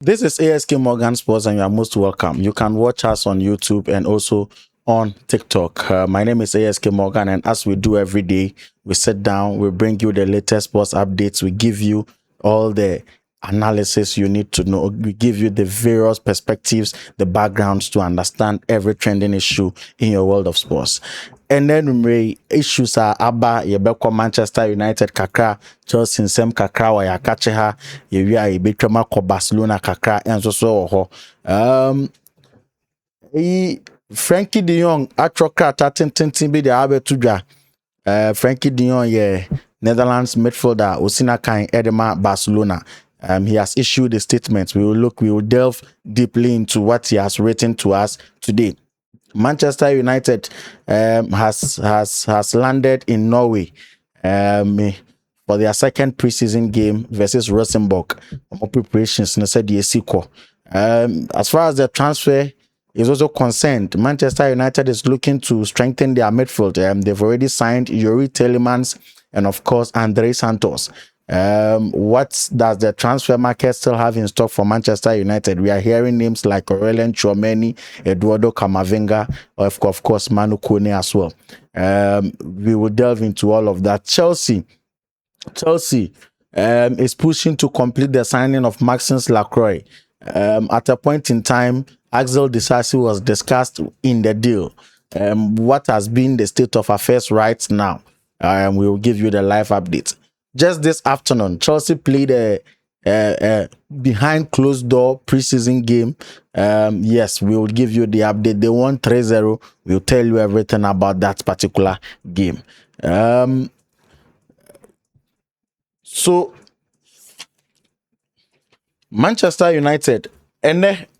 This is ASK Morgan Sports, and you are most welcome. You can watch us on YouTube and also on TikTok. My name is ASK Morgan, and as we do every day, we sit down, we bring you the latest sports updates, we give you all the analysis you need to know, we give you the various perspectives, the backgrounds to understand every trending issue in your world of sports. And then issues are aba yebeko Manchester United kakra, Chelsea nsem kakra wa yakache ha, yewia yebetwema ko Barcelona kakra enso so ho. Frenkie de Jong atroka tatintin bi de abetu dwa. Frenkie de Jong Netherlands midfielder Osina kan Edema Barcelona. He has issued a statement. We will delve deeply into what he has written to us today. Manchester United has landed in Norway for their second preseason game versus Rosenberg. Preparations said as far as the transfer is also concerned, Manchester United is looking to strengthen their midfield. They've already signed Yuri Telemans and of course Andre Santos. What does the transfer market still have in stock for Manchester United? We are hearing names like Aurelien Tchouameni, Eduardo Camavinga, of course Manu Kone as well. We will delve into all of that. Chelsea is pushing to complete the signing of Maxence Lacroix. At a point in time, Axel Disasi was discussed in the deal. What has been the state of affairs right now? We will give you the live update. Just this afternoon, Chelsea played a behind closed door preseason game. Yes, we will give you the update. They won 3-0. We'll tell you everything about that particular game. So Manchester United,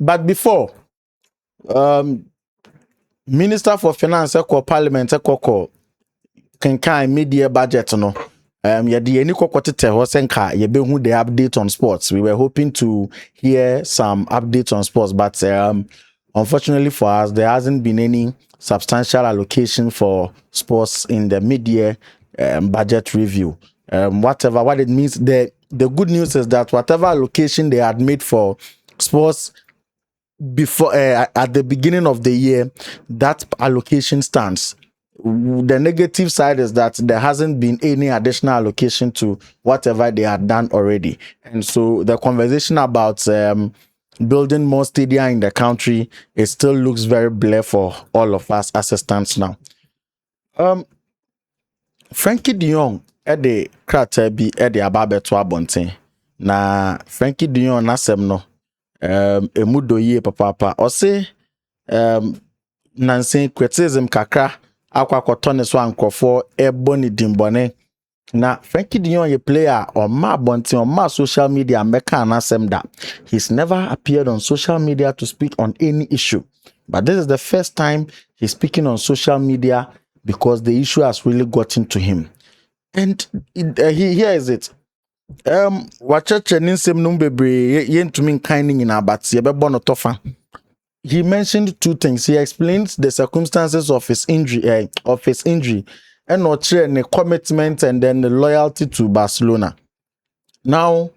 but before, Minister for Finance Parliament can media budget no. The update on sports. We were hoping to hear some updates on sports, but unfortunately for us, there hasn't been any substantial allocation for sports in the mid-year budget review. What it means, the good news is that whatever allocation they had made for sports before at the beginning of the year, that allocation stands. The negative side is that there hasn't been any additional allocation to whatever they had done already. And so the conversation about building more stadia in the country, it still looks very bleak for all of us as it stands now. Frenkie de Jong the krataa bi the ababeto abonten. Na Frenkie de Jong nasem no emudoye papa o se nansen criticism kakra akwakoto ne so ankofo eboni dimbone na Frenkie de Jong ye player on ma bonten on ma social media meka anasem da he's never appeared on social media to speak on any issue, but this is the first time he's speaking on social media because the issue has really gotten to him. And here is it. He mentioned two things. He explains the circumstances of his injury, and not the commitment and then the loyalty to Barcelona. Now,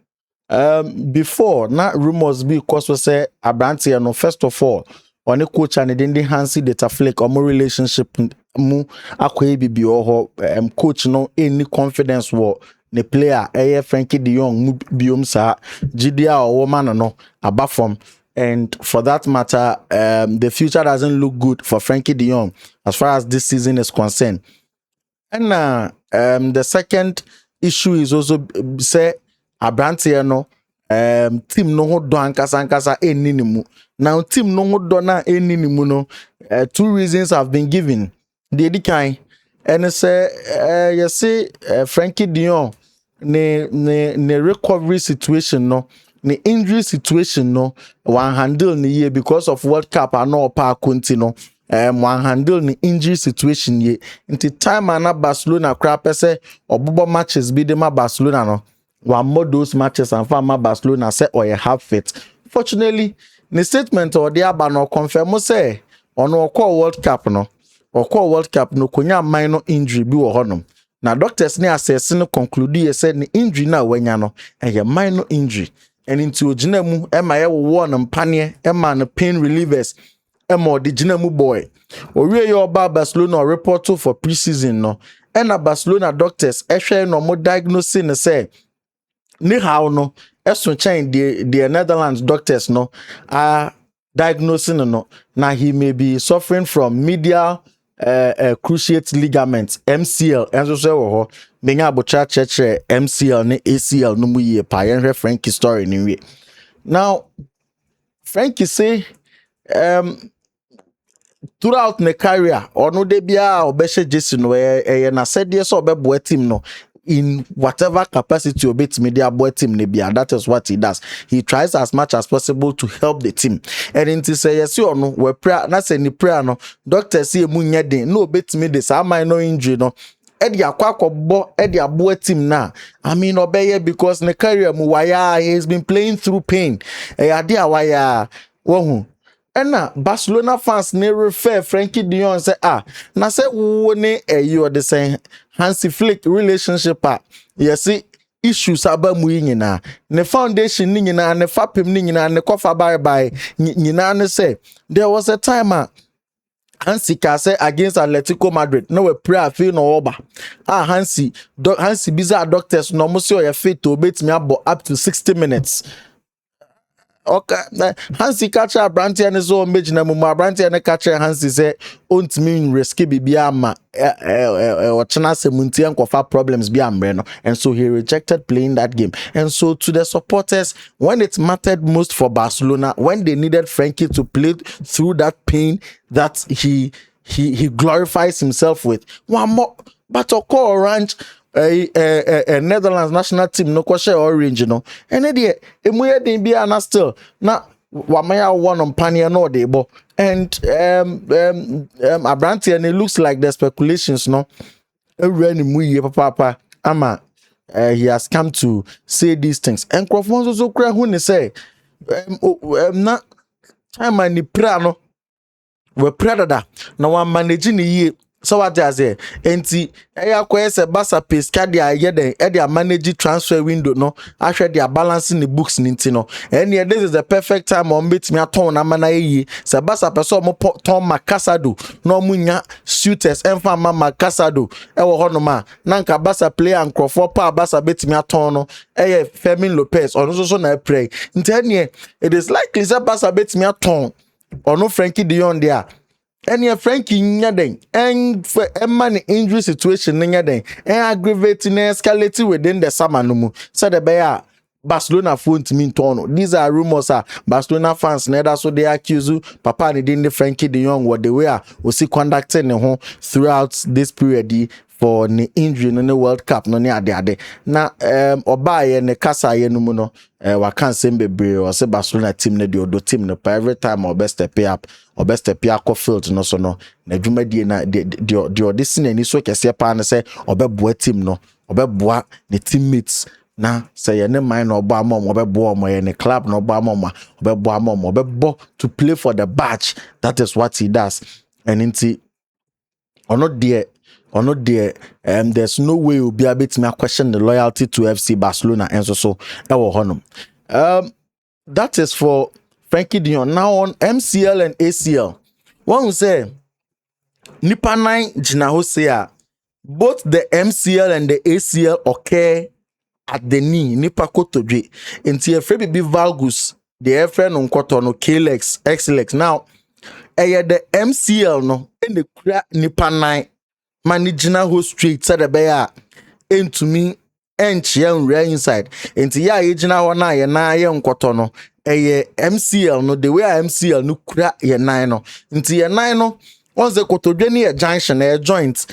before not rumors be because we say Abranti, no, first of all, on a coach and then the Hansi data flake or more relationship mu akwe bibi or coach no any confidence wo the player Frenkie de Jong biom sa GDA or woman no above from. And for that matter, the future doesn't look good for Frenkie de Jong as far as this season is concerned. And the second issue is also say Abranti no team no ho do ankasa eninimu. Now team no ho do na eninimu no two reasons have been given. The kind and say you see Frenkie de Jong ne recovery situation no the injury situation no one handle ni year because of World Cup and no pa kunti no one handle the injury situation ye into time and Barcelona crap say obobo matches be the Barcelona no one more those matches and farmer Barcelona say or you have fit. Fortunately the statement or the abano confirm say on no call World Cup no or call World Cup no konya minor injury bi wo honom. Na doctors ne assess no conclude ye said the injury na wanya no a minor injury. and into ojinamu ema ye wo no mpane ema no pain relievers ema odi jinamu boy owie ye oba Barcelona report for preseason no ena Barcelona doctors ehwe no mo diagnose ne say ni how no eso chain the Netherlands doctors no are diagnosing no na he may be suffering from medial cruciate ligament MCL enso so wo ho menya abocha cheche MCL ne ACL no mu ye pa yenhwe Frenkie story ni wie. Now Frenkie say throughout the career or no de bia obeshe jesi no na said yes obebo team no in whatever capacity obet media boy team ne bia. That is what he does. He tries as much as possible to help the team. And into say yes or no we prayer na say ni prayer no doctor say emu nya den no obet me this minor injury no Eddie akwakobo Eddie abo team na I mean obeye because the career mu waya he has been playing through pain ade awaya wo Ena Barcelona fans ne refer Frenkie de Jong say na say wo ne you the say Hansi Flick relationship yes issues aba mu nyina ne foundation ni nyina ne fapem ni nyina ne kofa bye nyina ne say there was a time Hansi ka say against Atletico Madrid no we pray feel no oba Hansi biza doctors no mo say o fit to bet me up to 60 minutes. Okay, Hansi catcher Branty and his own major Branty and a catcher Hansi say, "Don't mean risky biama or chance muntian kofa problems biambreno," and so he rejected playing that game. And so to the supporters, when it mattered most for Barcelona, when they needed Frenkie to play through that pain that he glorifies himself with, one more but orange. Netherlands national team no share orange no and there emuye din bia na still na wamaya one on pania no dey bo and Abranti and it looks like the speculations no every muye papa ama he has come to say these things and Crawford so kra hu ne say na time ni pra no we predator na one manage ni ye. So what does it? Enti eya kwese basa pesca dia yeden e dia manage transfer window no ahwe dia balancing the books ninti no and this is the perfect time on meet me aton na mana yi se basa person mo ton makasado no munya suitors enfa mama makasado e wo hono ma na nka basa player and Crawford pa basa betimi aton no eye Fermin Lopez ono so na pray nti it is likely se basa betimi aton ono Frenkie de Jong there. And your Frenkie nyaden and for a man injury situation nyaden and aggravating escalating within the summer no mu said the bear Barcelona phone to me tono. These are rumors Barcelona fans neither so they accuse you papa and the Frenkie de Jong what they were was he conducting home throughout this period for the injury in the World Cup no near ade na obaye ne kasa ye no mu no wa kan sembebre o se Barcelona team ne the team no every time or best step up field no so no na dwumadie na the this ni so kese pa na say obeboa team no obeboa the teammates na say ye ne man no obo amom obeboa mo ye ne club no obo amom obeboa amom obebo to play for the badge. That is what he does. And inti ono there there's no way you'll be able to question the loyalty to FC Barcelona and so that is for Frenkie de Jong. Now on MCL and ACL, one will say nipa 9 jina ho say both the MCL and the ACL occur at the knee nipa kotodwe nti efre bibi valgus the efre no nkoto no K-legs X-legs. Now the MCL no and the kura nipa 9 managina ho straight said the bear into me and nre inside nti ya ejina ho na ye nkoto no MCL no the way MCL no kura ye 9 no nti ye 9 no once the kotodwe ni a junction a joint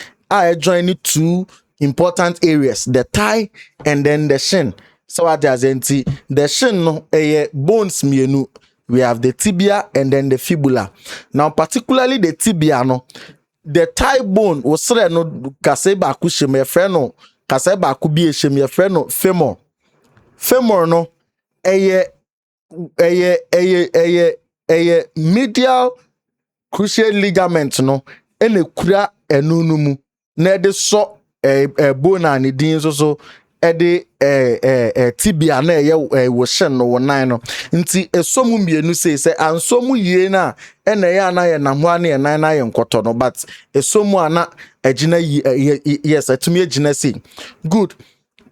join two important areas, the thigh and then the shin. So what does the shin no bones mienu. We have the tibia and then the fibula. Now particularly the tibia no the thigh bone was no kaseba kushim your friend no kaseba kubi shim your friend no femur no medial cruciate ligament no ene kura enunu mu na de so bone and din so ede tibia na ye wo hyen no wonan no nti esomu mienu se ansomu yie na ena ye na ye namwa na ye nan na ye nkoto no but esomu ana agina yes atumi agina say good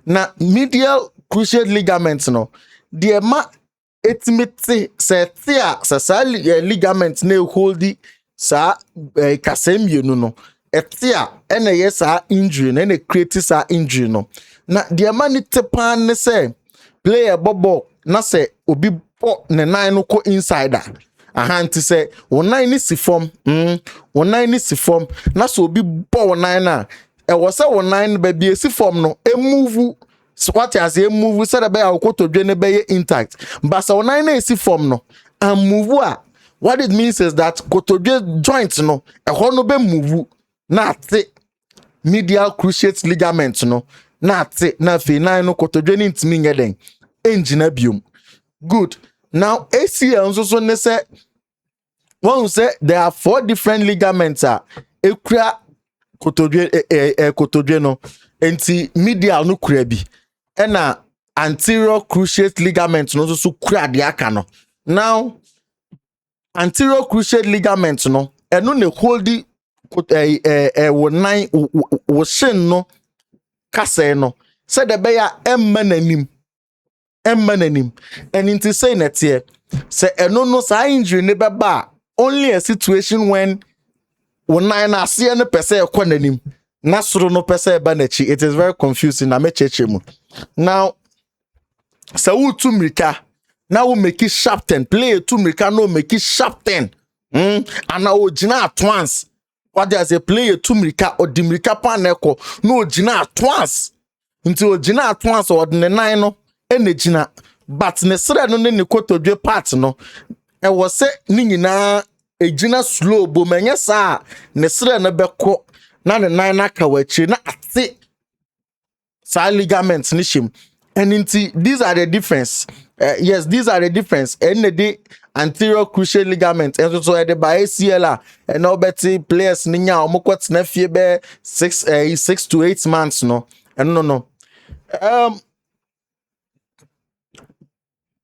na medial cruciate ligament no de ma etimete se tia sa ligament na holdi sa kasem mienu no etia ena ye sa injury na create sa injury no na de ma ni tepan ne se player bobo na se obi po ne nan no ko insider aha nti se wonan ni si form wonan ni si form na so obi bo wonan na e wo se wonan ba bi esi form no e move what as e move se da be akotodwe ne be intact but se wonan na esi form no and move what it means is that kotodwe joint no e ho no be move na ate medial cruciate ligament no na ate na fe nan no kotodwe ni ntimi nye den engina biom good now ACL nso ne se one say there are 4 different ligaments ekura kotodwe no enti medial no kura bi ena anterior cruciate ligament no so kura de aka no now anterior cruciate ligament no eno ne holdi wonan wo shin no kase no se de be ya emma nanim and into say net here say eno no sa injury ne be ba only a situation when wonan na ase ne pese ekọ nanim na soro no pese ba nachi. It is very confusing na mecheche mu now sa wu tu mirika na wo make it sharp 10 play tu mirika no make it sharp 10 and na ogina at once what there a play tu mirika or di mirika pa na ekọ no ogina at once until ogina at once or the nine no enegina but ne sere no ne kotodwe part no e wo se ni nyina ejina slow bo menye sa ne sere no beko na ne nine na kawachi na ate sa ligaments ni shim and inti these are the difference yes these are the difference and the anterior cruciate ligament and so the by ACL and no better players ni nya omokot na fie be 6 to 8 months no and no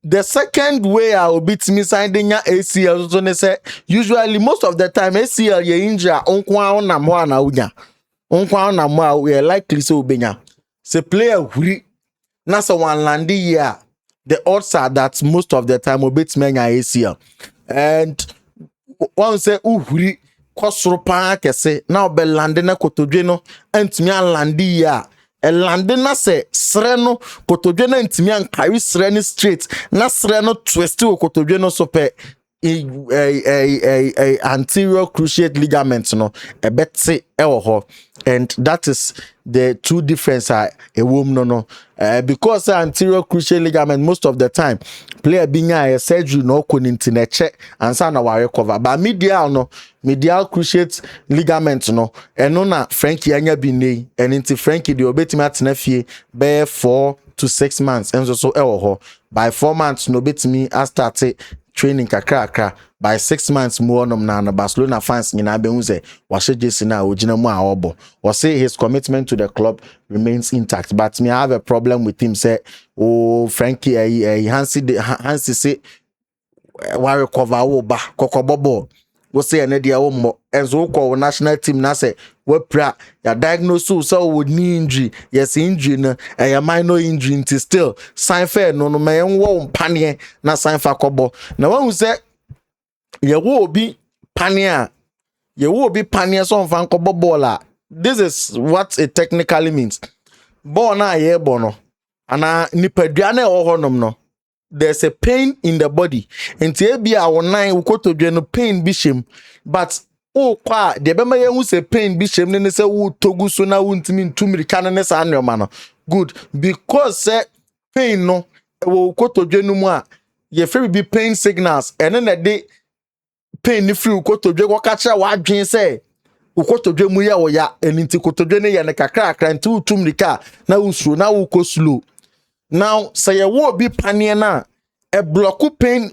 the second way I will beat me signing ACL so they say usually most of the time ACL ye injure onkwa na mo na unya onkwa na mo we likely so obenya se player huri na so one landi here the odds are that most of the time will beat me ACL and one say uhuri kosoro pa kese na obe lande na kotodwe no antimi landi here elande na se sre no kotodwe na ntimi carry sre ni straight na sre no twist o kotodwe no so pe anterior cruciate ligament no ebeti ewo and that is the two difference a wom no because anterior cruciate ligament most of the time player binya a surgery no koninti na che ansa na wa recover but medial cruciate ligament no eno na Frenkie anya bi nei enti Frenkie de obetimi atena fie be 4 to 6 months enso so ewo by 4 months no betimi start training kakra by 6 months more na Barcelona fans nyina be hunze wahye jesi na ogina mu a obo we say his commitment to the club remains intact but me have a problem with him say Frenkie Hansi say wa recover wo ba kokobobo we say ene dia wo mo enzo ko national team na say we pra ya diagnose so wo knee injury yes injury na a minor injury until still sign fair no me wo mpane na sign fa kobo na when we say ye wo obi pania so fan kobo ball. This is what it technically means. Ball na ye bono ana nipadua na honom no there's a pain in the body enti ebia wonan ukotodwe no pain bi shem but o kwa de be ma ye hu se pain bi shem ne se wo togu so na wo ntimi ntumirika ne sa anoma no good because pain no wo ukotodwe no mu a ye free be pain signals ene na de pain ni free ukotodwe ko ka kira wa adwen se ukotodwe mu ye wo ya enti kotodwe ne ye ne kakra nti utumrika na usuro na wo ko slow. Now say you will be panier na a block pain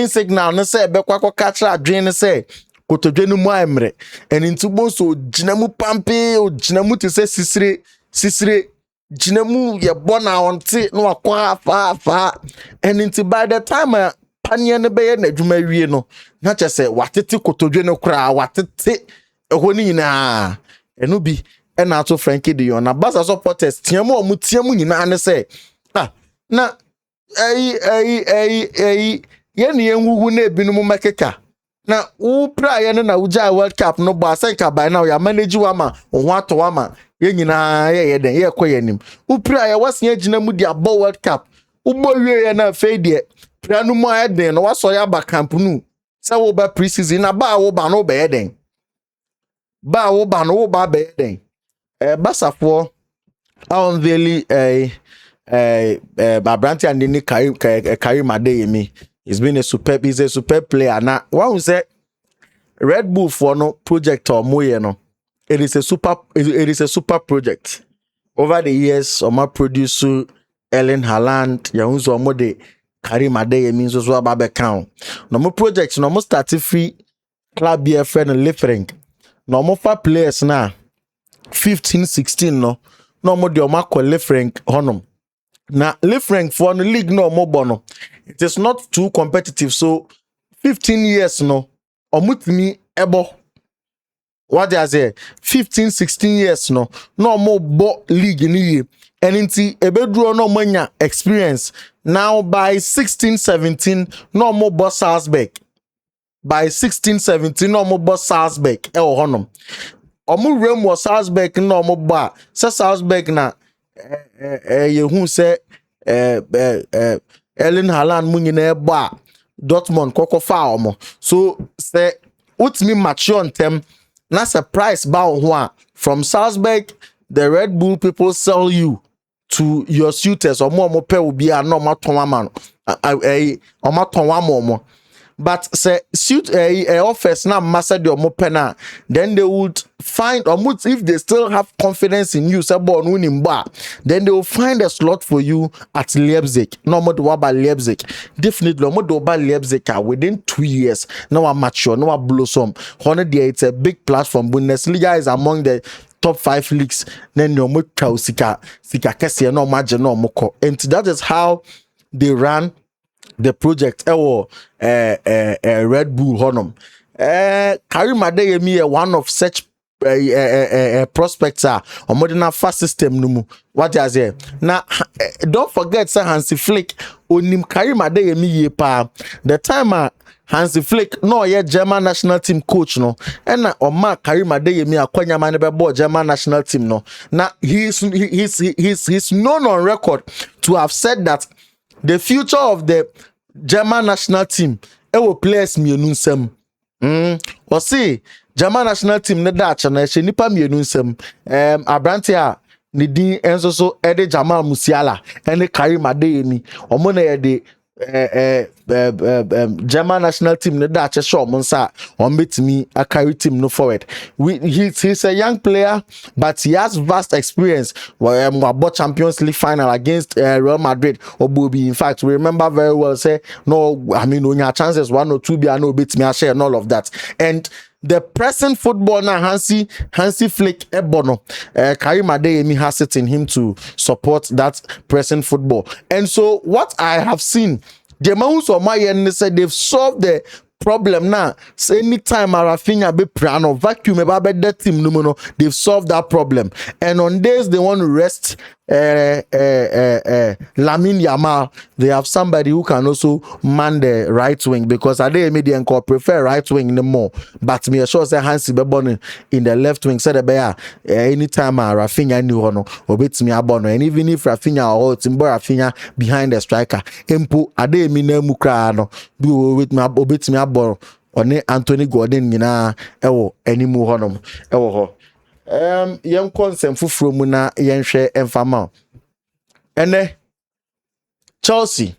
signal na say be kwa catch adwene say kotodwe no mu amre and into bon so jinamu pampe o jinamu te say sisire Jinemu ye born on tea no akwa fa and into by the time panye ne be na adwuma wie no na chese watete kotodwe no kra watete ehɔ ni nyina eno bi na ato Frenkie de Jong na Barca supporters tiamu o mu tiamu nyina ne say na ye ne enwuwu na ebinum mekeka na wo pra ye na wuja World Cup no bo asenka by now ya manage wa ma ho ato wa ma ye nyina ye den ye koyenim wo pra ye wasen agina mu di abo World Cup wo bo wie ye na fe de pra no mu ayeden no waso ya ba camp nu se wo ba pre-season na ba wo ba no be yeden ba wo ba no wo ba be yeden basafo unveil Babranti and Nini Karim Adeyemi. He's a superb player. Now, one say Red Bull for no project or more, no. It is a super project. Over the years, Oma produce Ellen Haaland, Yahunzo Omode, Karim Adeyemi, so Babe Count. No more projects, no more start free club year friend and Lefrenk. No more 5 players now. 15, 16 no more the Oma Lefrenk honum. Now, Lefrenk for the league no more bono. It is not too competitive. So 15 years no. Omutimi ebo. What they say? 15, 16 years no more bo league ni. And inti ebedro no manya experience. Now by 16, 17 no more bo Salzburg. By 16, 17 no more bo Salzburg. Honum. Omu rem was Salzburg no more ba. Sa Salzburg na who say Ellen Haaland munyine ba Dortmund koko fa omo so say utmi mature on them na surprise ba ho from Salzburg the Red Bull people sell you to your suitors omo pe obi a no maton ama omo but say suit offers na massa de omo pena then they would find if they still have confidence in you say born winning bar then they will find a slot for you at Leipzig no more do about Leipzig definitely no more do about Leipzig within 2 years now I'm mature now I blossom honor there it's a big platform. Bundesliga is among the top 5 leagues then no more sika kese no margin no more and that is how they ran the project Red Bull honum. Karim Adeyemi one of such prospects or modern fast system numu. What you say? Now don't forget Sir Hansi Flick onim Karim Adeyemi ye pa. The time Hansi Flick no ye German national team coach no and na Oma Karim Adeyemi akwanya man be ball German national team no. Now he's known on record to have said that the future of the German national team will players mienu nsam. Or see German national team ne da na she nipa mienu nsam. Abrante a ne din enso so ede Jamal Musiala ene Karim Adeyemi. Omo na ye de German national team ne da show monsa on betimi a carry team no forward. He's a young player but he has vast experience. About Champions League final against Real Madrid or Bobby. In fact, we remember very well say no, I mean when your chances 1 or 2 be no betimi a share and all of that. And the present football now Hansi Flick Ebono Karim Adeyemi has it in him to support that present football. And so what I have seen the amounts of my end said they've solved the problem now. So anytime Rafinha be prano vacuum about that team no, they've solved that problem. And on days they want to rest Lamine Yamal, they have somebody who can also man the right wing because Adeyemi prefer right wing no more. But me sure say Hansi Bebon in the left wing said bear anytime Rafinha knew no obet me abono. And even if Rafinha or Timbo Rafinha behind the striker, Empo Adeyemi na mukra no do with me obet me abono on Anthony Gordon nyina ewo animu honom ewo ho. Yen konsem fufuro mu na yen hwe emfama ene Chelsea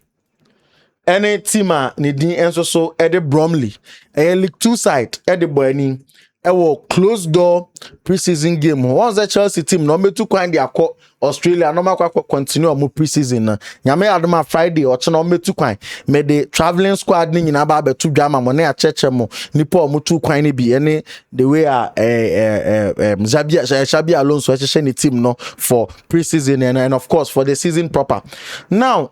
ene team a ne din enso so ede Bromley League 2 side ede boani closed door preseason game. Once the Chelsea team no metu kwan dia akọ Australia no makwa continue omo preseason na. Nyame adoma Friday o che no metu kwan. Me the traveling squad ni nyina ba betu dwama mo na acheche mo nipa omo tu kwan ni bi ene the way Xabi Alonso cheche ni team no for preseason and of course for the season proper. Now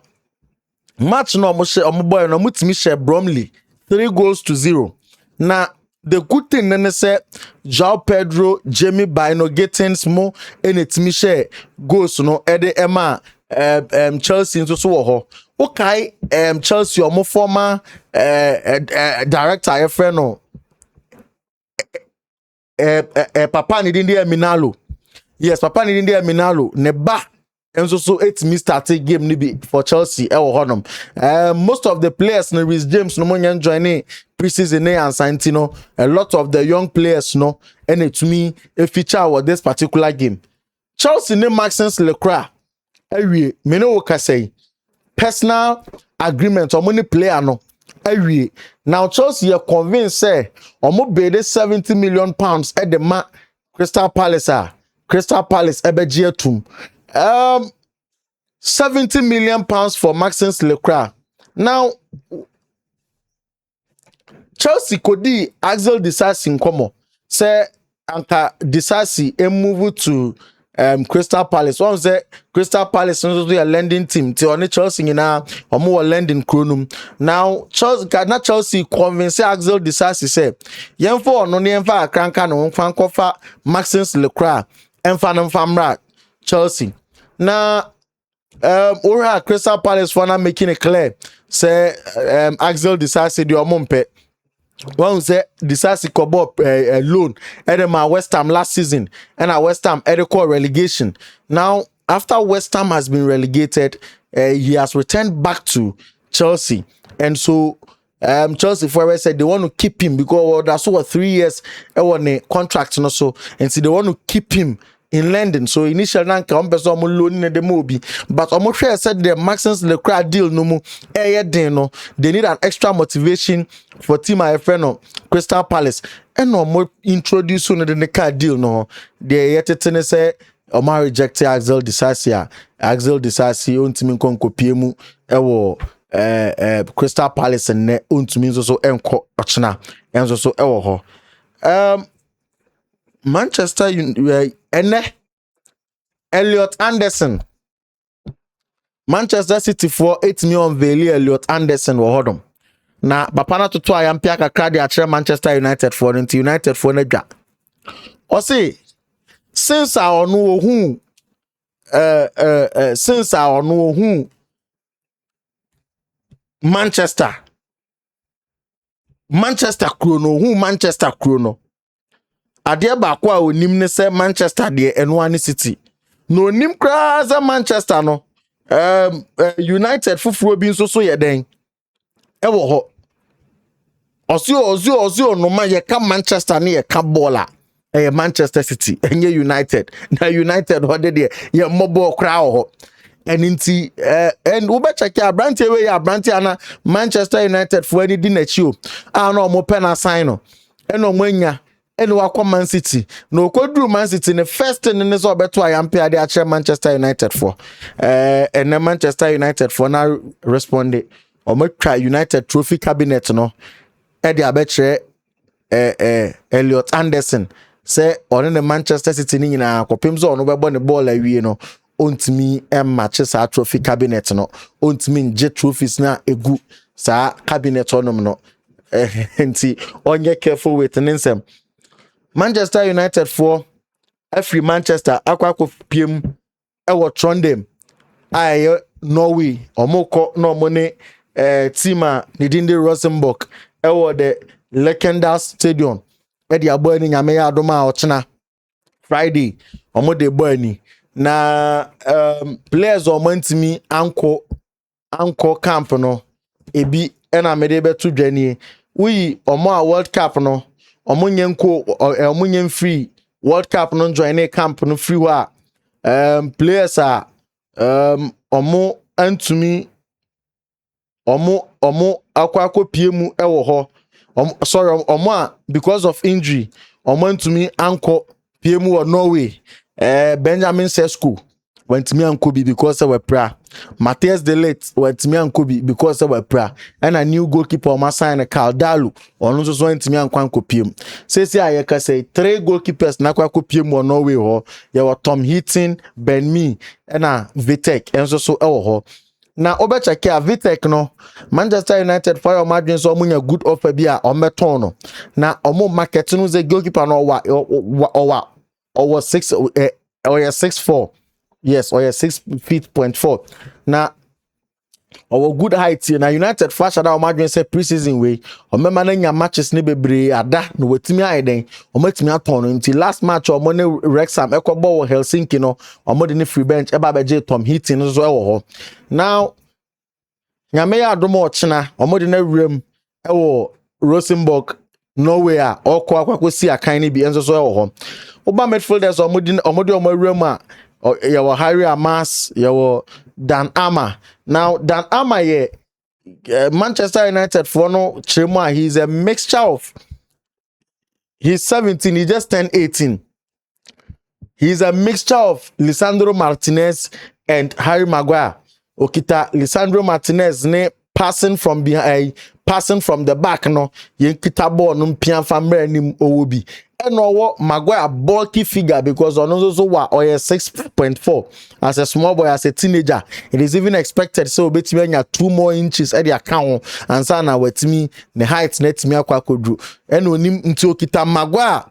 match no omo boy no mutimi share Bromley 3-0. Now the good thing then say João Pedro, Jamie Bino, Gittins mo and it's share goals no Eddie Emma Chelsea into so okay Chelsea or former director friend no Papa ni dindi Minalo. Yes, Papa ni dindi Minalo ne ba. And so it's me starting game nibi for Chelsea. Most of the players, Reece James, no one joining preseason and Santino. A lot of the young players, no, and it to me a feature of this particular game. Chelsea name Maxence Leclerc. Every me know what I say. Personal agreement or money player no. Every now Chelsea are convinced say omo pay £70 million at the Crystal Palace. Crystal Palace ebejiatum. 70 million pounds for Maxence Leclerc. Now, Chelsea Kodi Axel Disasi Nkomo say Anka Disasi move to Crystal Palace. One say Crystal Palace is a lending team. Ti only Chelsea na omo lending kronum. Now Chelsea convince Axel Disasi say yemfo no ne yemfa akranka no mfa nkofa Maxence Leclerc emfa no mfa Chelsea. Now, Ora Crystal Palace for now making it clear. Say Axel Disasi the omompe. One say Disasi kobo loan at my West Ham last season and at West Ham at relegation. Now, after West Ham has been relegated, he has returned back to Chelsea, and so Chelsea forever said they want to keep him because that's over 3 years on a contract and so, and so they want to keep him in London. So initially nanka person loan in the movie, but share said the Maxence Leclerc deal no more no. They need an extra motivation for team my friend Crystal Palace and no more introduce sooner than the car deal no. They yet say Omar rejected Axel Disasi. Axel Disasi untimi konko piemu Crystal Palace and ne untimi so enko ochna enso so ewo ho. Manchester United, Elliot Anderson. Manchester City for 8 million value Elliot Anderson wo hodom. Na bapana toto ayampia kakra de akere Manchester United for into United for na dwa. O say since our no hu since our no hu Manchester Chrono Adia bakwa onim ne se Manchester de enwa City no onim kra za Manchester no United fufuro bi nso so ye den ewo ho ozio no ma ye ka Manchester ne ye ka baller Manchester City enye United na United ho de ye mobo kra ho eninti and we be check ya branch we ya branch ana Manchester United for any din achi o no mo pena sign no eno mwanya eno wakọ Man City no kodru Man City ne first thing ne so beto ayampia de akere Manchester United for and Manchester United for now responded omo try United trophy cabinet no e de abekere Elliot Anderson say on the Manchester City ni nyina akopem so no bebo ne ball awie no ontimi match sa trophy cabinet no ontimi nje trophies na egu sa cabinet onom no enti onye careful with nsem Manchester United for every Manchester akwako piem ewo Trondheim aye Norway omoko no money team a nidinde Rosenberg ewo the Lekenda Stadium e di abo ni nyame ya adoma ochena Friday omo de bo ani na players omantimi anko camp no ebi ena mede betu dwani we omo a World Cup no omunyen free World Cup no join camp no free wa players are omo antumi omo akwako piemu ewo ho sorry omo because of injury omo ntumi anko PM or Norway. Benjamin Sesko went me and Kobe because they were pra. Matthias Delete went me and Kobe because they were pra. And a new goalkeeper my sign a Caldalu or no so went me and Kwanko PM. Say I can say 3 goalkeepers na kwa PM or Norway ho. You were Tom Heaton, Ben Me, and Vitek and so ho. Na obecha kia Vitek no Manchester United fire margin so munya good offer bia o meton no na omo market no ze goalkeeper no or 6'4". Yes, or 6'4". Now our good height here. Now United flash at our margin say preseason way. Or remember na matches ni bebre ada no wetimi aiden. O metimi aton until last match or money Wrexham Ekwabo Helsinki no. O mo de free bench eba beje Tom Heaton no so ho. Now nyame ya adomo ochina o mo de na wrem Rosenberg nowhere or kwakwasi akan ni bi enso so ho. Oba midfielders or wrem your Harry Amas, your Dan Ama. Now, Dan Ama, Manchester United for no Chima, he's a mixture of. He's 17, he just turned 18. He's a mixture of Lisandro Martinez and Harry Maguire. Okita Lisandro Martinez ne passing from behind, passing from the back, no, yenkita ball num pian famre nim owobi. And no Maguire bulky figure because on also or 6.4 as a small boy, as a teenager. It is even expected so bet me 2 more inches at the account and sana with me the height net me akwa kodru. And no nim nti okita Maguire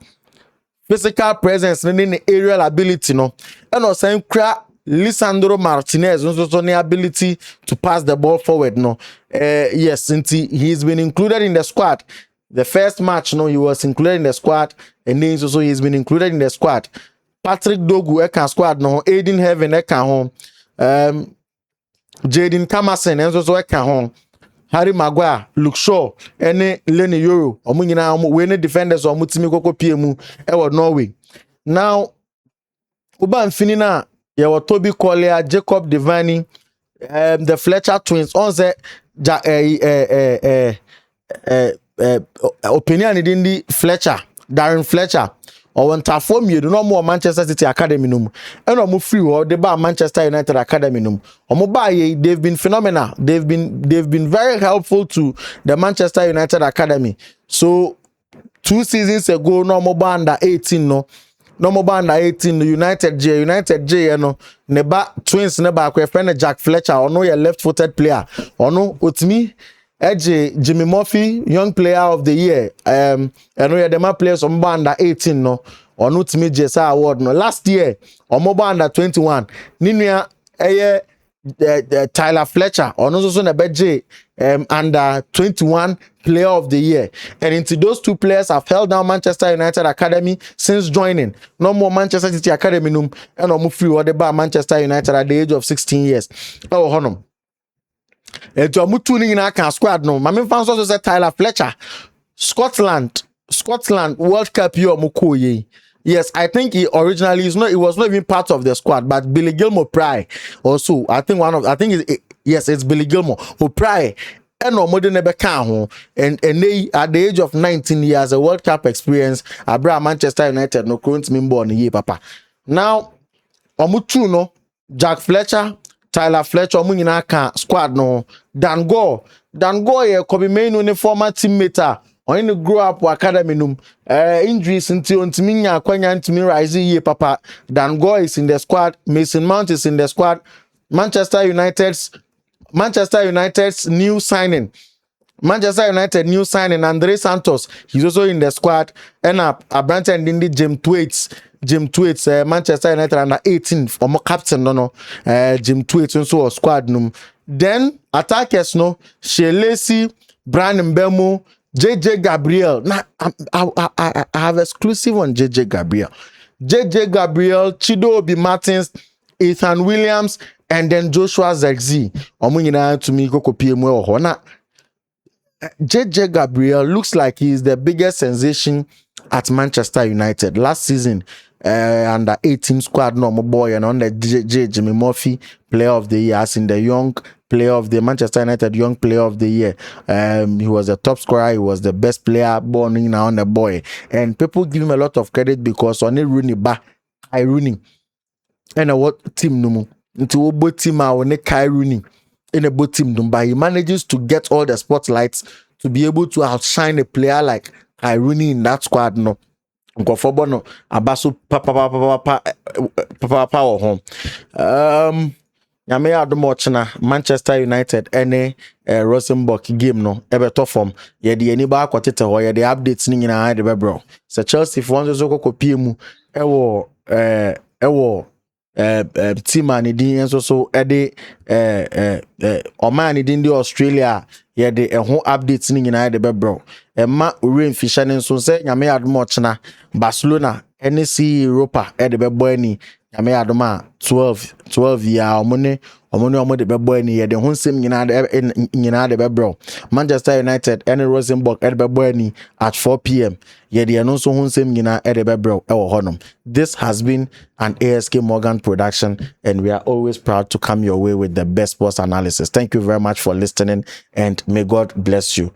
physical presence in the aerial ability no. And no same cra Lisandro Martinez also the ability to pass the ball forward no. Yes, since he's been included in the squad. The first match, no, he was included in the squad, and then also he's been included in the squad. Patrick Dogu Ekan squad, no, Aiden Heaven Ekan home, Jaden Kamasen and also Ekan home, Harry Maguire, Luke Shaw, and Lenny Euro, Omunina, winning defenders or Mutimiko PMU, Ewa Norway. Now, Uban Finina, Yawa Toby Collier, Jacob Devani, the Fletcher twins, on the opinion in the Fletcher, Darren Fletcher, or when Taform you do not more Manchester City Academy num, and no free or the bar Manchester United Academy num. They've been phenomenal. They've been very helpful to the Manchester United Academy. So 2 seasons ago, no more under 18 no. No more under 18 United J no neba twins neba kwa friend Jack Fletcher or no your left-footed player or no utmi Jimmy Murphy, young player of the year. And we had them players on under 18 no, or not to me JSA award no. Last year, on mobile under 21, Ninia Tyler Fletcher, or no so na J under 21 player of the year. And into those 2 players have held down Manchester United Academy since joining. No more Manchester City Academy num and no free or the bar Manchester United at the age of 16 years. Oh, honor. Eto amutuning in our squad no. My main fans also said Tyler Fletcher, Scotland World Cup year mukoye. Yes, I think he originally it was not even part of the squad, but Billy Gilmore Pry also. It's Billy Gilmore who Pry and no more than and they at the age of 19 years a World Cup experience. Abraham Manchester United no current member on the year papa. Now Omutu no Jack Fletcher. Tyler Fletcher, Munina can squad no. Dan Gore, ye could be main on the former teammate. Or in the grow up academy num. Injuries until Ontiminia, Quenya, Antimi Rise ye papa. Dan Gore is in the squad. Mason Mount is in the squad. Manchester United's new signing. Manchester United new signing Andre Santos. He's also in the squad. And a branch and in the Jim Tweets, Manchester United under 18 or more captain no Jim Tweets also a squad num. Then attackers no Shelesi, Brandon Mbemu, JJ Gabriel. Now I have exclusive on JJ Gabriel. JJ Gabriel, Chido Obi Martins, Ethan Williams, and then Joshua Zexi. Omunina to me koko PMO or na. JJ Gabriel looks like he is the biggest sensation at Manchester United. Last season, under 18 squad no more boy and on the Jimmy Murphy player of the year, as in the young player of the Manchester United young player of the year. He was a top scorer, he was the best player born in on the boy, and people give him a lot of credit because on Rooney ba I Rooney and what team no into what team I on Kai Rooney in a boat team, but he manages to get all the spotlights to be able to outshine a player like Kai Rooney in that squad no. Nkɔfɔ no abaso papa wɔ home. Nyame adom ɔkyena Manchester United ene Rosenberg game no ɛbɛtɔ fam yɛde ani ba akɔtete hɔ yɛde updates ni nyinaa de bɛbrɛ sɛ Chelsea fo nso so kɔkɔpie mu ɛwɔ team ani din nso so ɛde ɔman ni din de Australia yɛde ɛho updates ni nyinaa de bɛbrɛ ɛma ore mfisha ne nso sɛ nyame adom ɔkyena Barcelona NC Europa ɛde bɛbɔ ani nyame adom a 12 ya omone de bɛbɔ ani yɛde ho nsɛm nyinaa de bɛbrɛ Manchester United and Rosenberg ɛde bɛbɔ ani at 4 p.m. yɛde ɛno nso ho nsɛm nyinaa ɛde bɛbrɛ ɛwɔ hɔnom. This has been an ASK Morgan production, and we are always proud to come your way with the best sports analysis. Thank you very much for listening, and may God bless you.